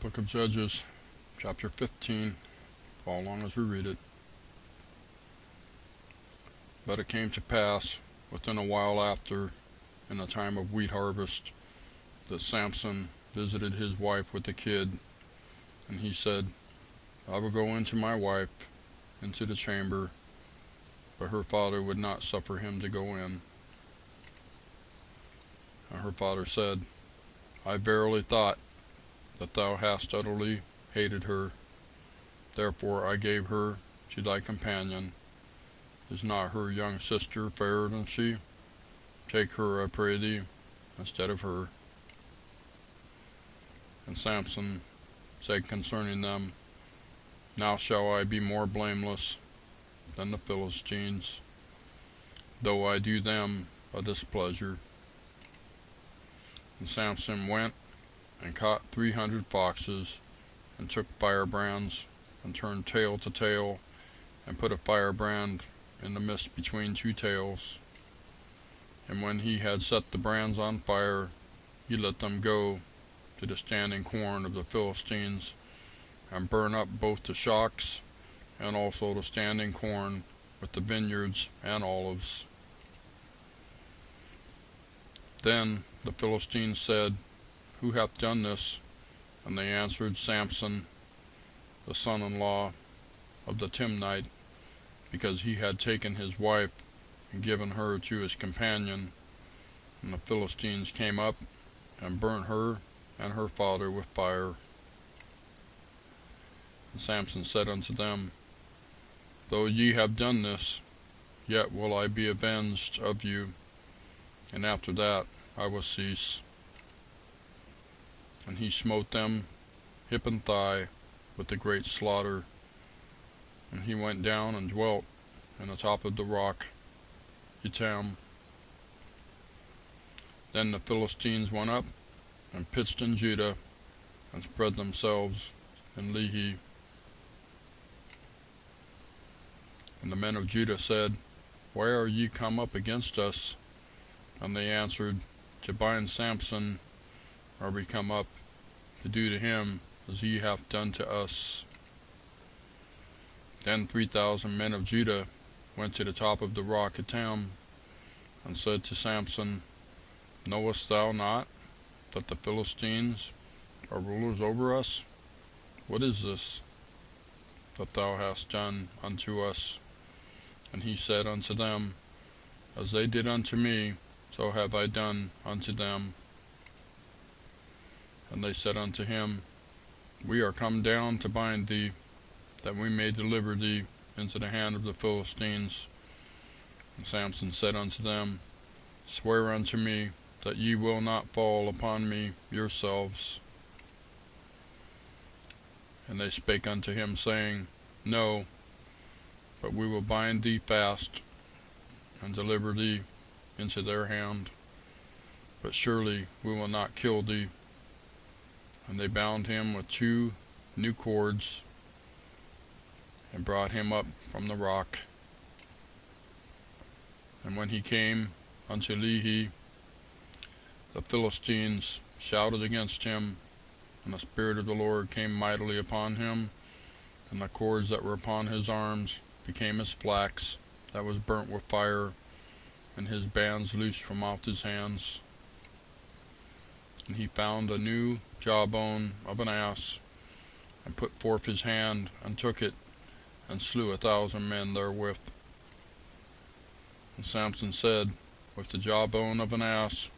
Book of Judges, chapter 15. Follow along as we read it. But it came to pass, within a while after, in the time of wheat harvest, that Samson visited his wife with a kid, and he said, I will go into my wife into the chamber, but her father would not suffer him to go in. And her father said, I verily thought that thou hast utterly hated her, therefore I gave her to thy companion. Is not her young sister fairer than she? Take her, I pray thee, instead of her. And Samson said concerning them, Now shall I be more blameless than the Philistines, though I do them a displeasure. And Samson went and caught 300 foxes, and took firebrands, and turned tail to tail, and put a firebrand in the midst between two tails. And when he had set the brands on fire, he let them go to the standing corn of the Philistines, and burn up both the shocks and also the standing corn with the vineyards and olives. Then the Philistines said, Who hath done this? And they answered, Samson, the son-in-law of the Timnite, because he had taken his wife and given her to his companion. And the Philistines came up and burnt her and her father with fire. And Samson said unto them, Though ye have done this, yet will I be avenged of you, and after that I will cease. And he smote them hip and thigh with a great slaughter. And he went down and dwelt in the top of the rock Etam. Then the Philistines went up and pitched in Judah, and spread themselves in Lehi. And the men of Judah said, Why are ye come up against us? And they answered, To bind Samson are we come up, to do to him as he hath done to us. Then 3,000 men of Judah went to the top of the rock Etam, and said to Samson, Knowest thou not that the Philistines are rulers over us? What is this that thou hast done unto us? And he said unto them, As they did unto me, so have I done unto them. And they said unto him, We are come down to bind thee, that we may deliver thee into the hand of the Philistines. And Samson said unto them, Swear unto me that ye will not fall upon me yourselves. And they spake unto him, saying, No, but we will bind thee fast, and deliver thee into their hand, but surely we will not kill thee. And they bound him with 2 new cords, and brought him up from the rock. And when he came unto Lehi, the Philistines shouted against him, and the Spirit of the Lord came mightily upon him, and the cords that were upon his arms became as flax that was burnt with fire, and his bands loosed from off his hands. And he found a new jawbone of an ass, and put forth his hand, and took it, and slew 1,000 men therewith. And Samson said, With the jawbone of an ass,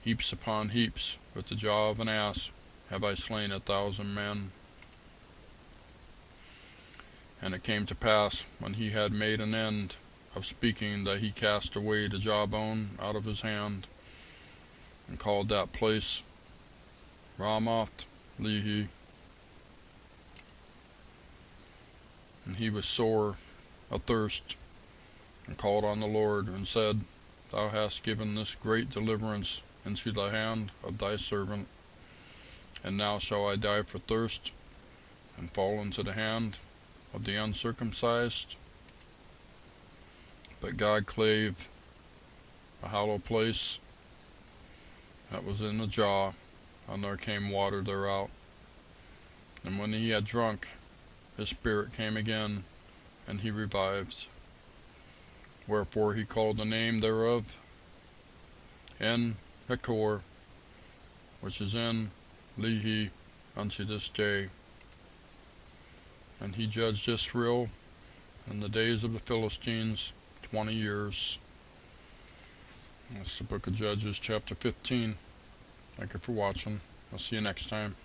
heaps upon heaps, with the jaw of an ass, have I slain 1,000 men. And it came to pass, when he had made an end of speaking, that he cast away the jawbone out of his hand, and called that place Ramoth Lehi. And he was sore athirst, and called on the Lord, and said, Thou hast given this great deliverance into the hand of thy servant, and now shall I die for thirst, and fall into the hand of the uncircumcised? But God clave a hollow place that was in the jaw, and there came water thereout. And when he had drunk, his spirit came again, and he revived. Wherefore he called the name thereof En Hekor, which is En Lehi, unto this day. And he judged Israel in the days of the Philistines 20 years. That's the book of Judges, chapter 15. Thank you for watching. I'll see you next time.